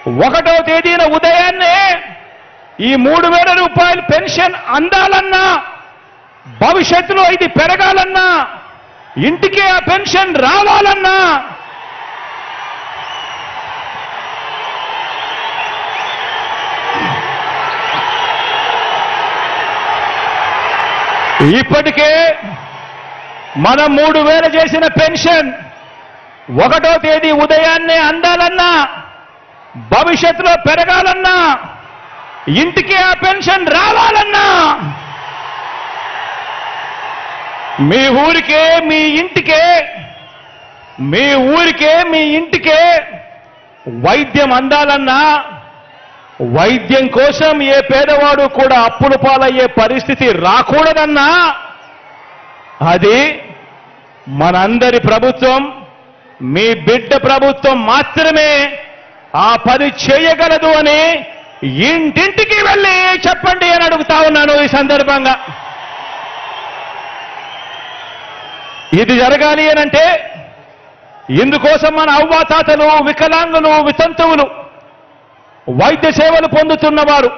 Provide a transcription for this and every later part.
1వ తేదీన ఉదయాన్నే ఈ 3,000 రూపాయల పెన్షన్ అందాలన్నా, భవిష్యత్తులో ఇది పెరగాలన్నా, ఇంటికి ఆ పెన్షన్ రావాలన్నా ఇప్పటికే మనం 3,000 చేసిన పెన్షన్ 1వ తేదీ ఉదయాన్నే అందాలన్నా, భవిష్యత్తులో పెరగాలన్నా, ఇంటికి ఆ పెన్షన్ రావాలన్నా మీ ఊరికే మీ ఇంటికే వైద్యం అందాలన్నా, వైద్యం కోసం ఏ పేదవాడు కూడా అప్పుల పాలయ్యే పరిస్థితి రాకూడదన్నా అది మనందరి ప్రభుత్వం, మీ బిడ్డ ప్రభుత్వం మాత్రమే ఆ పని చేయగలదు అని ఇంటింటికి వెళ్ళి చెప్పండి అని అడుగుతా ఉన్నాను. ఈ సందర్భంగా ఇది జరగాలి అనంటే ఇందుకోసం మన అవ్వాతాతలు, వికలాంగులు, వితంతువులు, వైద్య సేవలు పొందుతున్నవారు,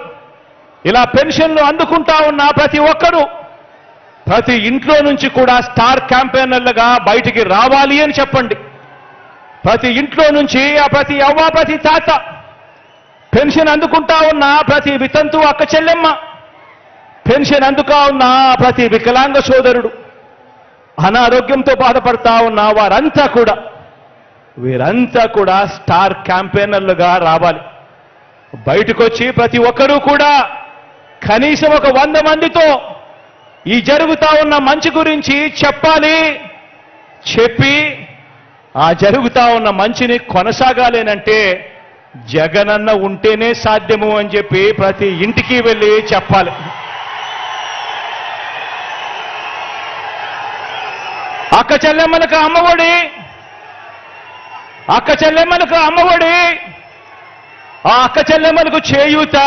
ఇలా పెన్షన్లు అందుకుంటా ఉన్న ప్రతి ఒక్కరూ ప్రతి ఇంట్లో నుంచి కూడా స్టార్ క్యాంపెయినర్లుగా బయటికి రావాలి అని చెప్పండి. ప్రతి ఇంట్లో నుంచి ప్రతి అవ్వ, ప్రతి తాత, పెన్షన్ అందుకుంటా ఉన్న ప్రతి వితంతు అక్క చెల్లెమ్మ, పెన్షన్ అందుకా ఉన్న ప్రతి వికలాంగ సోదరుడు, అనారోగ్యంతో బాధపడతా ఉన్న వీరంతా కూడా స్టార్ క్యాంపెయినర్లుగా రావాలి. బయటకు వచ్చి ప్రతి ఒక్కరూ కూడా కనీసం ఒక 100 మందితో ఈ జరుగుతా ఉన్న మంచి గురించి చెప్పాలి. చెప్పి ఆ జరుగుతా ఉన్న మంచిని కొనసాగాలేనంటే జగనన్న ఉంటేనే సాధ్యము అని చెప్పి ప్రతి ఇంటికి వెళ్ళి చెప్పాలి. అక్క చెల్లెమ్మలకు అమ్మఒడి, ఆ అక్క చెల్లెమ్మలకు చేయూత,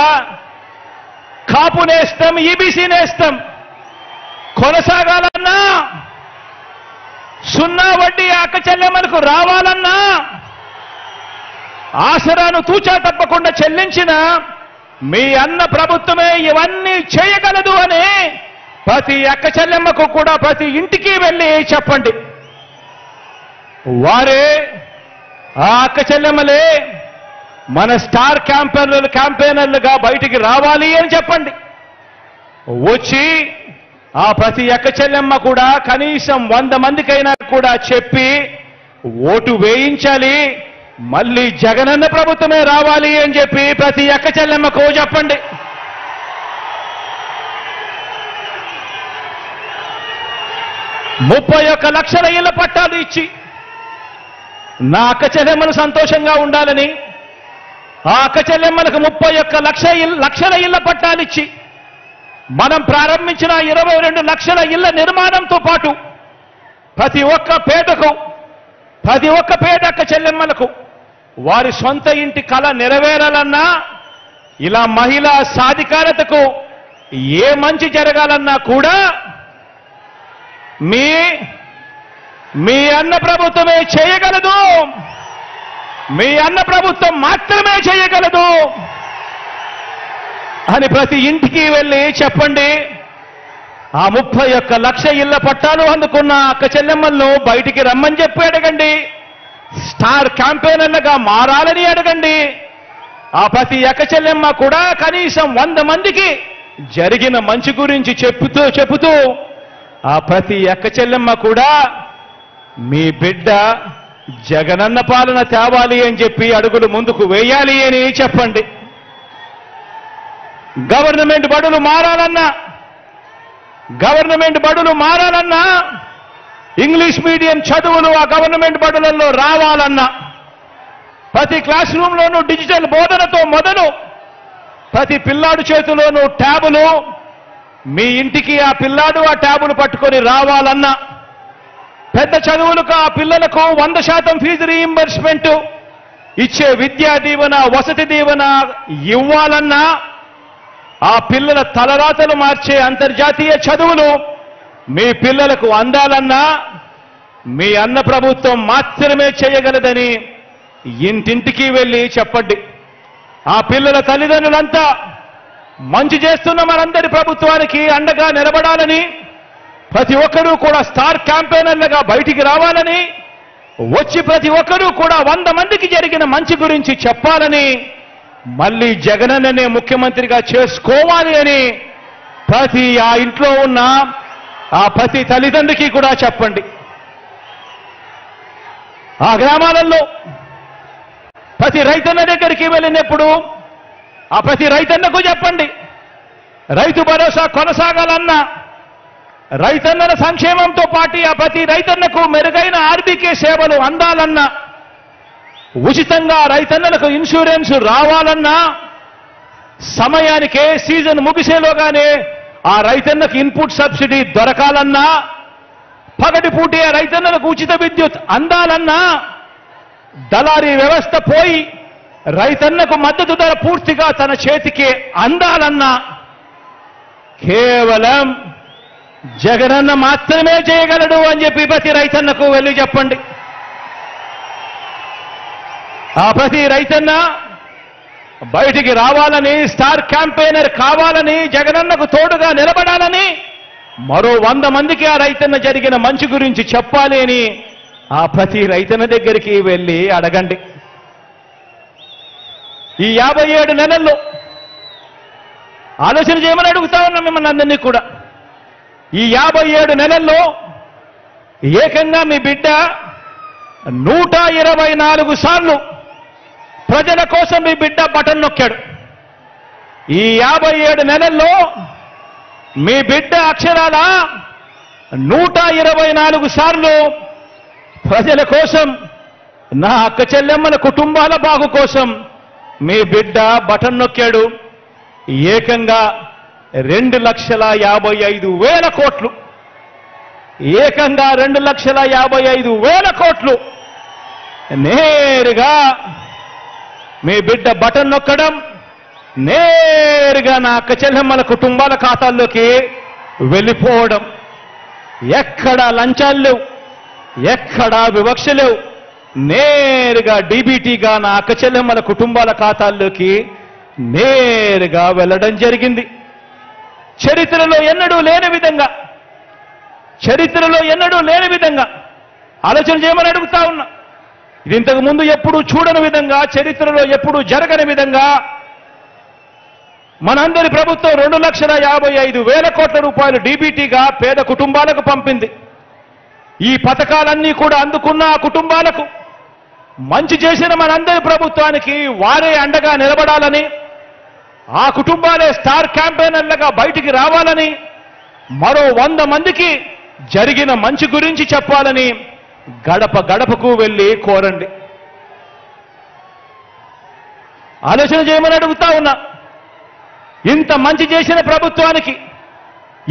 కాపు నేస్తం, ఈబీసీ నేస్తం కొనసాగాలన్నా, 0 వడ్డీ అక్క చెల్లెమ్మలకు రావాలన్నా, ఆసరాను తూచా తప్పకుండా చెల్లించిన మీ అన్న ప్రభుత్వమే ఇవన్నీ చేయగలదు అని ప్రతి అక్క చెల్లెమ్మకు కూడా ప్రతి ఇంటికి వెళ్ళి చెప్పండి. వారే ఆ అక్క చెల్లెమ్మలే మన స్టార్ క్యాంపెయినర్లుగా బయటికి రావాలి అని చెప్పండి. వచ్చి ఆ ప్రతి అక్క చెల్లెమ్మ కూడా కనీసం 100 మందికైనా కూడా చెప్పి ఓటు వేయించాలి, మళ్ళీ జగనన్న ప్రభుత్వమే రావాలి అని చెప్పి ప్రతి అక్క చెల్లెమ్మకు చెప్పండి. $31 లక్షల ఇళ్ల పట్టాలు ఇచ్చి నా అక్క చెల్లెమ్మలు సంతోషంగా ఉండాలని, ఆ అక్క చెల్లెమ్మలకు 31 లక్షల ఇళ్ల పట్టాలిచ్చి మనం ప్రారంభించిన 22 లక్షల ఇళ్ల నిర్మాణంతో పాటు ప్రతి ఒక్క పేద అక్క చెల్లెమ్మలకు వారి సొంత ఇంటి కళ నెరవేరాలన్నా, ఇలా మహిళా సాధికారతకు ఏ మంచి జరగాలన్నా కూడా మీ అన్న ప్రభుత్వమే చేయగలదు, మీ అన్న ప్రభుత్వం మాత్రమే చేయగలదు అని ప్రతి ఇంటికి వెళ్ళి చెప్పండి. ఆ 31 లక్ష ఇళ్ల పట్టాలు అందుకున్న అక్క చెల్లెమ్మలను బయటికి రమ్మని చెప్పి అడగండి. స్టార్ క్యాంపెయినర్లుగా మారాలని అడగండి. ఆ ప్రతి అక్క చెల్లెమ్మ కూడా కనీసం 100 మందికి జరిగిన మంచి గురించి చెబుతూ ఆ ప్రతి అక్క చెల్లెమ్మ కూడా మీ బిడ్డ జగనన్న పాలన తేవాలి అని చెప్పి అడుగులు ముందుకు వేయాలి అని చెప్పండి. గవర్నమెంట్ బడులు మారాలన్నా, ఇంగ్లీష్ మీడియం చదువులు ఆ గవర్నమెంట్ బడులలో రావాలన్నా, ప్రతి క్లాస్ రూమ్లోనూ డిజిటల్ బోధనతో మొదలు ప్రతి పిల్లాడు చేతిలోనూ ట్యాబులు, మీ ఇంటికి ఆ పిల్లాడు ఆ ట్యాబులు పట్టుకొని రావాలన్నా, పెద్ద చదువులకు ఆ పిల్లలకు 100% ఫీజు రీయింబర్స్మెంట్ ఇచ్చే విద్యా దీవెన, వసతి దీవెన ఇవ్వాలన్నా, ఆ పిల్లల తలరాతలు మార్చే అంతర్జాతీయ చదువులు మీ పిల్లలకు అందాలన్నా మీ అన్న ప్రభుత్వం మాత్రమే చేయగలదని ఇంటింటికి వెళ్ళి చెప్పండి. ఆ పిల్లల తల్లిదండ్రులంతా మంచి చేస్తున్న మనందరి ప్రభుత్వానికి అండగా నిలబడాలని, ప్రతి ఒక్కరూ కూడా స్టార్ క్యాంపెయినర్లుగా బయటికి రావాలని, వచ్చి ప్రతి ఒక్కరూ కూడా 100 మందికి జరిగిన మంచి గురించి చెప్పాలని, మళ్ళీ జగనన్ననే ముఖ్యమంత్రిగా చేసుకోవాలి అని ప్రతి ఆ ఇంట్లో ఉన్న ఆ ప్రతి తల్లిదండ్రికి కూడా చెప్పండి. ఆ గ్రామాలలో ప్రతి రైతన్న దగ్గరికి వెళ్ళినప్పుడు ఆ ప్రతి రైతన్నకు చెప్పండి, రైతు భరోసా కొనసాగాలన్నా, రైతన్నల సంక్షేమంతో పాటు ఆ ప్రతి రైతన్నకు మెరుగైన ఆర్బీకే సేవలు అందాలన్నా, ఉచితంగా రైతన్నలకు ఇన్సూరెన్స్ రావాలన్నా, సమయానికే సీజన్ ముగిసేలోగానే ఆ రైతన్నకు ఇన్పుట్ సబ్సిడీ దొరకాలన్నా, పగటిపూటే రైతన్నలకు ఉచిత విద్యుత్ అందాలన్నా, దళారీ వ్యవస్థ పోయి రైతన్నకు మద్దతు ధర పూర్తిగా తన చేతికి అందాలన్నా కేవలం జగనన్న మాత్రమే చేయగలడు అని చెప్పి ప్రతి రైతన్నకు వెళ్ళి చెప్పండి. ఆ ప్రతి రైతన్న బయటికి రావాలని, స్టార్ క్యాంపెయినర్ కావాలని, జగనన్నకు తోడుగా నిలబడాలని, మరో 100 మందికి ఆ రైతన్న జరిగిన మంచి గురించి చెప్పాలి అని ఆ ప్రతి రైతన్న దగ్గరికి వెళ్ళి అడగండి. ఈ 57 నెలల్లో ఆలోచన చేయమని అడుగుతా ఉన్నాం మిమ్మల్ని అందరినీ కూడా. ఈ 57 నెలల్లో ఏకంగా మీ బిడ్డ 124 సార్లు ప్రజల కోసం మీ బిడ్డ బటన్ నొక్కాడు. ఈ 57 నెలల్లో మీ బిడ్డ అక్షరాల 124 సార్లు ప్రజల కోసం, నా అక్క చెల్లెమ్మల కుటుంబాల బాగు కోసం మీ బిడ్డ బటన్ నొక్కాడు. ఏకంగా 2,55,000 కోట్లు, ఏకంగా 2,55,000 కోట్లు నేరుగా మీ బిడ్డ బటన్ నొక్కడం, నేరుగా నా అక్క చెల్లెమ్మల కుటుంబాల ఖాతాల్లోకి వెళ్ళిపోవడం. ఎక్కడా లంచాలు లేవు, ఎక్కడా వివక్ష లేవు, నేరుగా డీబీటీగా నా అక్క చెల్లెమ్మల కుటుంబాల ఖాతాల్లోకి నేరుగా వెళ్ళడం జరిగింది. చరిత్రలో ఎన్నడూ లేని విధంగా ఆలోచన చేయమని అడుగుతా ఉన్నా. ఇది ఇంతకు ముందు ఎప్పుడూ చూడని విధంగా, చరిత్రలో ఎప్పుడూ జరగని విధంగా మనందరి ప్రభుత్వం 2,55,000 కోట్ల రూపాయలు డీబీటీగా పేద కుటుంబాలకు పంపింది. ఈ పథకాలన్నీ కూడా అందుకున్న ఆ కుటుంబాలకు మంచి చేసిన మనందరి ప్రభుత్వానికి వారే అండగా నిలబడాలని, ఆ కుటుంబాలే స్టార్ క్యాంపెయినర్లుగా బయటికి రావాలని, మరో 100 మందికి జరిగిన మంచి గురించి చెప్పాలని గడప గడపకు వెళ్ళి కోరండి. ఆలోచన చేయమని అడుగుతా ఉన్నా. ఇంత మంచి చేసిన ప్రభుత్వానికి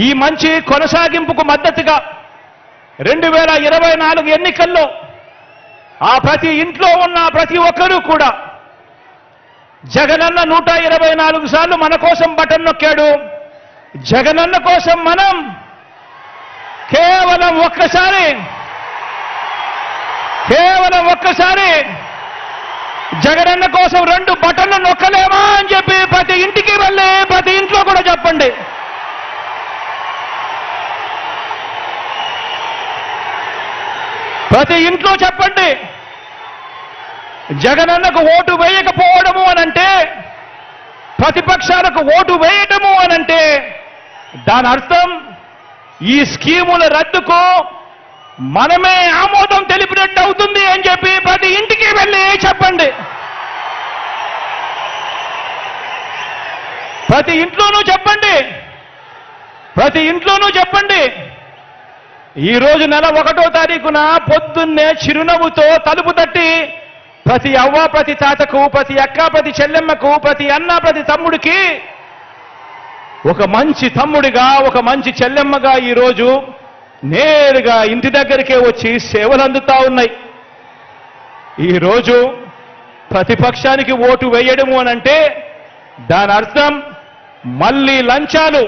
ఈ మంచి కొనసాగింపుకు మద్దతుగా 2024 ఎన్నికల్లో ఆ ప్రతి ఇంట్లో ఉన్న ప్రతి ఒక్కరూ కూడా జగనన్న 124 సార్లు మన కోసం బటన్ నొక్కాడు. జగనన్న కోసం మనం కేవలం ఒక్కసారి జగనన్న కోసం 2 బటన్లు నొక్కలేమా అని చెప్పి ప్రతి ఇంటికి వెళ్ళి ప్రతి ఇంట్లో కూడా చెప్పండి. ప్రతి ఇంట్లో చెప్పండి. జగనన్నకు ఓటు వేయకపోవడము అనంటే, ప్రతిపక్షాలకు ఓటు వేయటము అనంటే దాని అర్థం ఈ స్కీముల రద్దుకు మనమే ఆమోదం తెలిపినట్టు అవుతుంది అని చెప్పి ప్రతి ఇంటికి వెళ్ళి చెప్పండి. ప్రతి ఇంట్లోనూ చెప్పండి. ఈ రోజు నెల 1వ తారీఖున పొద్దున్నే చిరునవ్వుతో తలుపు తట్టి ప్రతి అవ్వ, ప్రతి తాతకు, ప్రతి అక్క, ప్రతి చెల్లెమ్మకు, ప్రతి అన్న, ప్రతి తమ్ముడికి ఒక మంచి తమ్ముడిగా, ఒక మంచి చెల్లెమ్మగా ఈరోజు నేరుగా ఇంటి దగ్గరికే వచ్చి సేవలు అందుతా ఉన్నాయి. ఈరోజు ప్రతిపక్షానికి ఓటు వేయడము అనంటే దాని అర్థం మళ్ళీ లంచాలు